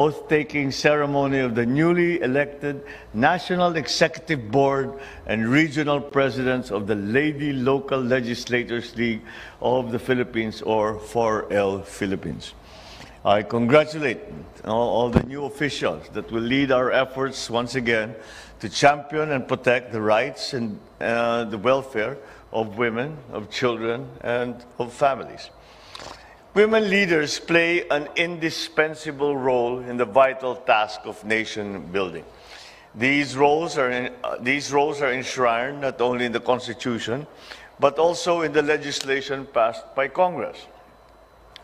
oath-taking ceremony of the newly elected National Executive Board and Regional Presidents of the Lady Local Legislators League of the Philippines, or 4L Philippines. I congratulate all the new officials that will lead our efforts once again to champion and protect the rights and the welfare of women, of children, and of families. Women leaders play an indispensable role in the vital task of nation building. These roles are enshrined not only in the Constitution, but also in the legislation passed by Congress.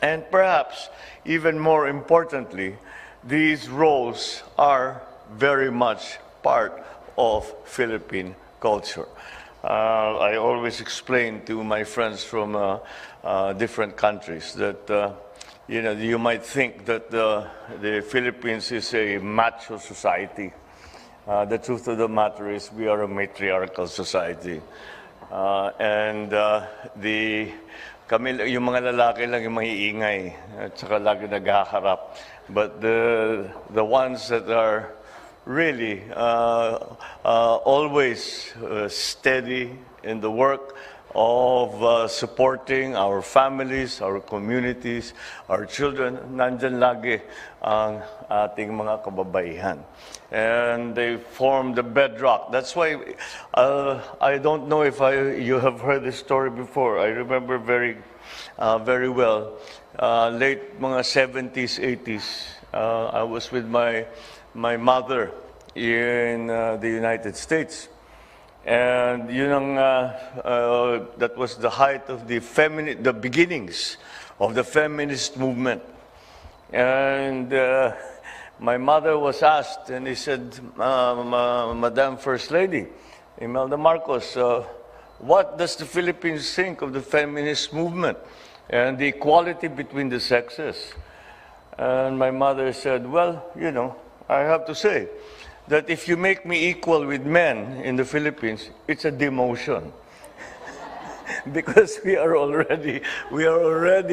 And perhaps even more importantly, these roles are very much part of Philippine culture. I always explain to my friends from different countries that you might think that the Philippines is a macho society. The truth of the matter is we are a matriarchal society, and yung mga lalaki lang yung maiingay at saka lagi naghaharap, but the ones that are really always steady in the work of supporting our families, our communities, our children, nandyan lagi ang ating mga kababaihan. And they form the bedrock. That's why I don't know if you have heard this story before. I remember very well, late mga 70s, 80s, I was with my mother in the United States. And that was the height of the beginnings of the feminist movement. And my mother was asked, and he said, Madam First Lady, Imelda Marcos, what does the Philippines think of the feminist movement and the equality between the sexes? And my mother said, well, I have to say that if you make me equal with men in the Philippines, it's a demotion. Because we are already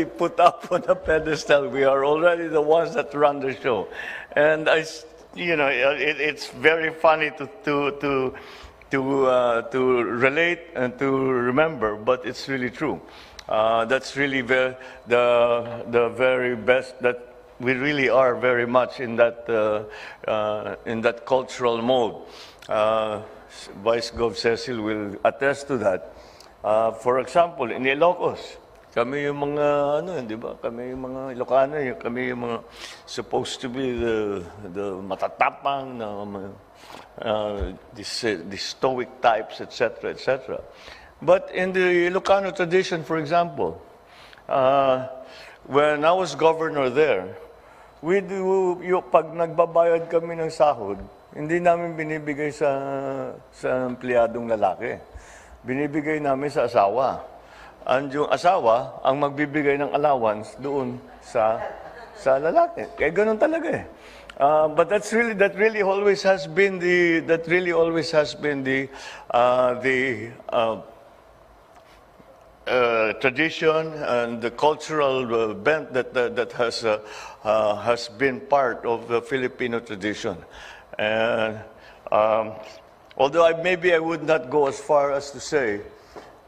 put up on a pedestal. We are already the ones that run the show. And it's very funny to relate and to remember, but it's really true. That's really the very best that we really are very much in that cultural mode. Vice Gov Cecil will attest to that. For example, in Ilocos, kami yung mga di ba? Kami yung mga Ilocano, kami yung mga supposed to be the matatapang, the stoic types, etc., etc. But in the Ilocano tradition, for example, when I was governor there, pag nagbabayad kami ng sahod, hindi namin binibigay sa empleyadong lalaki. Binibigay namin sa asawa. And yung asawa ang magbibigay ng allowance doon sa lalaki. Kaya ganun talaga eh. But that really always has been the tradition and the cultural bent that has been part of the Filipino tradition. And although maybe I would not go as far as to say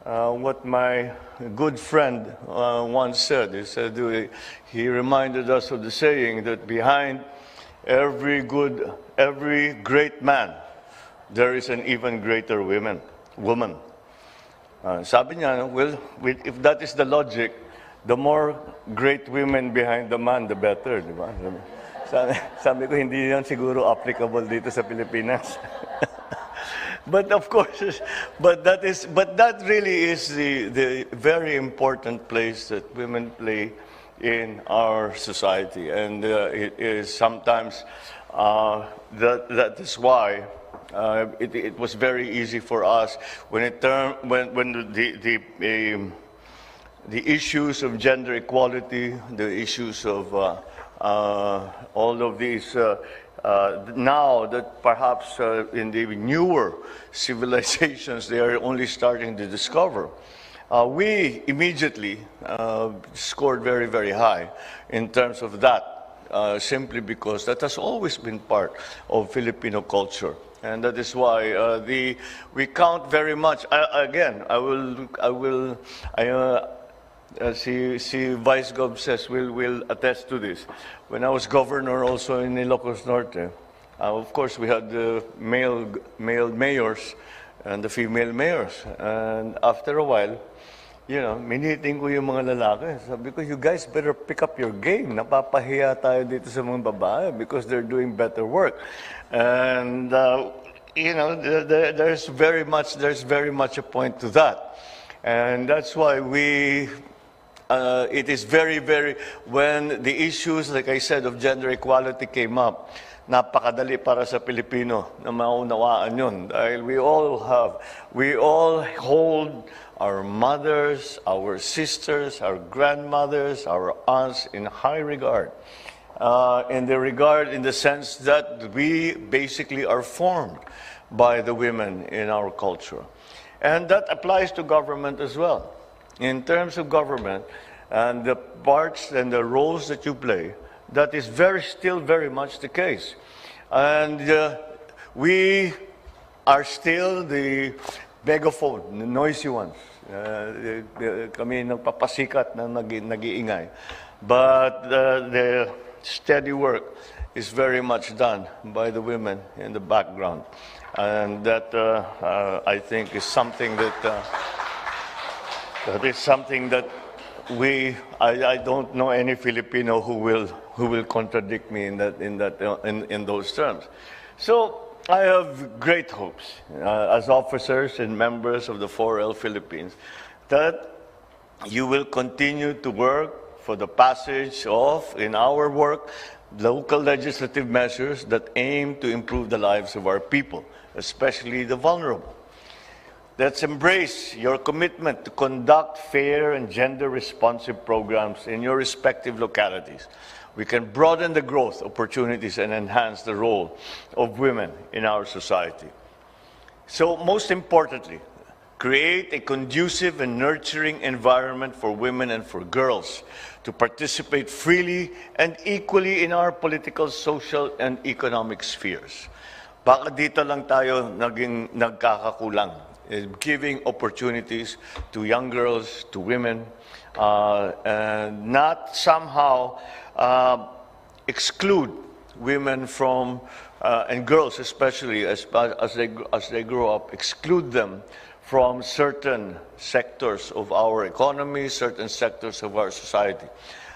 what my good friend once said. He reminded us of the saying that behind every great man, there is an even greater woman. Sabi niya, well, if that is the logic, the more great women behind the man, the better, di ba? Sabi ko, hindi yan siguro applicable dito sa Pilipinas. But of course, that really is the very important place that women play in our society, and it is sometimes that is why it was very easy for us when the issues of gender equality, the issues of all of these. Now that perhaps in the newer civilizations they are only starting to discover, we immediately scored very, very high in terms of that simply because that has always been part of Filipino culture. And that is why we count very much. See, Vice Gov says will attest to this. When I was governor also in Ilocos Norte, of course we had the male mayors and the female mayors. And after a while, miniting ko yung mga lalaki. Sabi ko, you guys better pick up your game. Napapahiya tayo dito sa mga babae because they're doing better work. And, there's very much a point to that. And that's why it is very, very, when the issues, like I said, of gender equality came up, napakadali para sa Pilipino na maunawaan yun. Dahil we all hold our mothers, our sisters, our grandmothers, our aunts in high regard. In the sense that we basically are formed by the women in our culture. And that applies to government as well. In terms of government and the parts and the roles that you play, that is still very much the case. And we are still the megaphone, the noisy ones. Kami nagpapasikat na nag-iingay. But the steady work is very much done by the women in the background. And that, I think, is something that I don't know any Filipino who will contradict me in those terms. So I have great hopes as officers and members of the 4L Philippines that you will continue to work for the passage of, in our work, local legislative measures that aim to improve the lives of our people, especially the vulnerable. Let's embrace your commitment to conduct fair and gender-responsive programs in your respective localities. We can broaden the growth opportunities and enhance the role of women in our society. So, most importantly, create a conducive and nurturing environment for women and for girls to participate freely and equally in our political, social, and economic spheres. Baka dito lang tayo nagkakakulang, giving opportunities to young girls, to women, and not somehow exclude women from, and girls especially, as they grow up, exclude them from certain sectors of our economy, certain sectors of our society.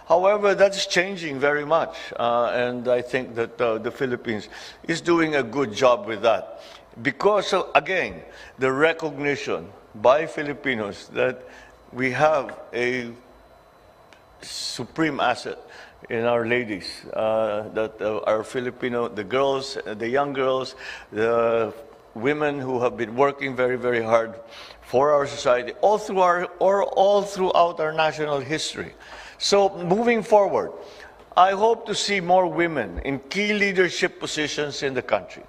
However, that's changing very much, and I think that the Philippines is doing a good job with that. Because of, again, the recognition by Filipinos that we have a supreme asset in our ladies, that our Filipino, the girls, the young girls, the women who have been working very, very hard for our society, all throughout our national history. So moving forward, I hope to see more women in key leadership positions in the country.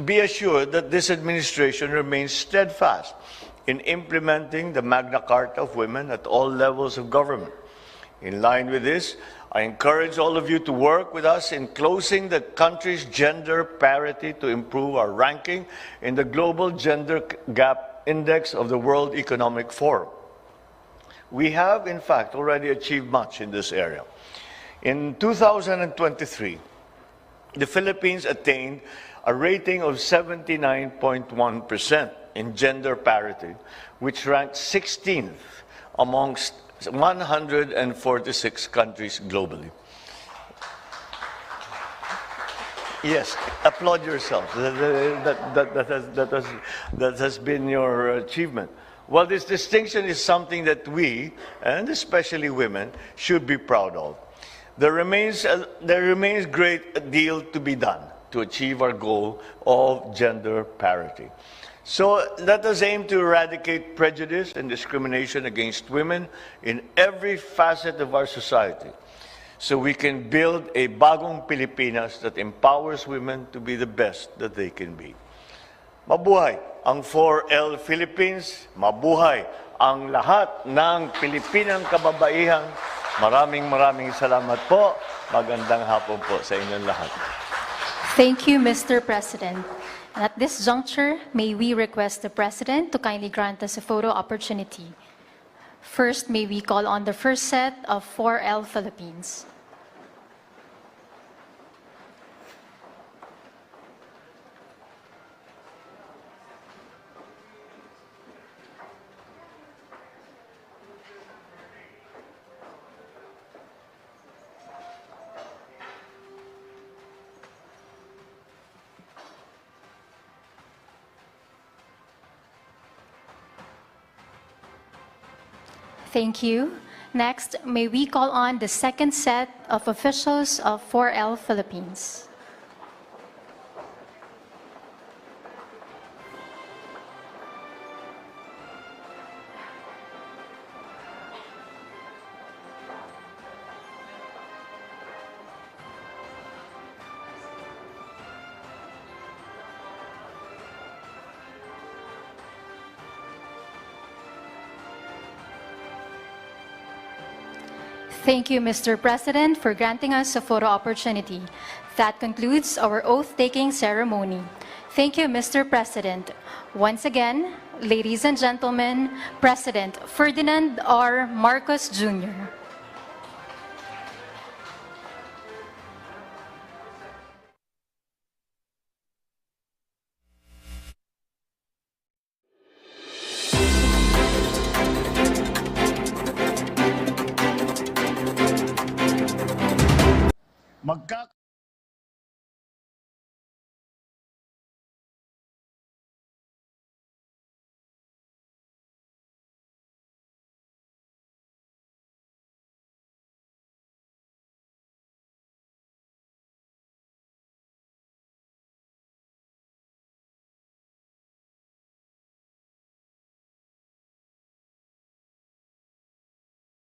Be assured that this administration remains steadfast in implementing the Magna Carta of women at all levels of government. In line with this, I encourage all of you to work with us in closing the country's gender parity to improve our ranking in the Global Gender Gap Index of the World Economic Forum. We have, in fact, already achieved much in this area. In 2023, the Philippines attained a rating of 79.1% in gender parity, which ranked 16th amongst 146 countries globally. Yes, applaud yourself. That has been your achievement. Well, this distinction is something that we, and especially women, should be proud of. There remains great deal to be done to achieve our goal of gender parity. So let us aim to eradicate prejudice and discrimination against women in every facet of our society, so we can build a bagong Pilipinas that empowers women to be the best that they can be. Mabuhay ang 4L Philippines, mabuhay ang lahat ng Pilipinang kababaihang Maraming salamat po. Magandang hapon po sa inyong lahat. Thank you, Mr. President. And at this juncture, may we request the President to kindly grant us a photo opportunity. First, may we call on the first set of 4L Philippines. Thank you. Next, may we call on the second set of officials of 4L Philippines. Thank you, Mr. President, for granting us a photo opportunity. That concludes our oath-taking ceremony. Thank you, Mr. President. Once again, ladies and gentlemen, President Ferdinand R. Marcos Jr.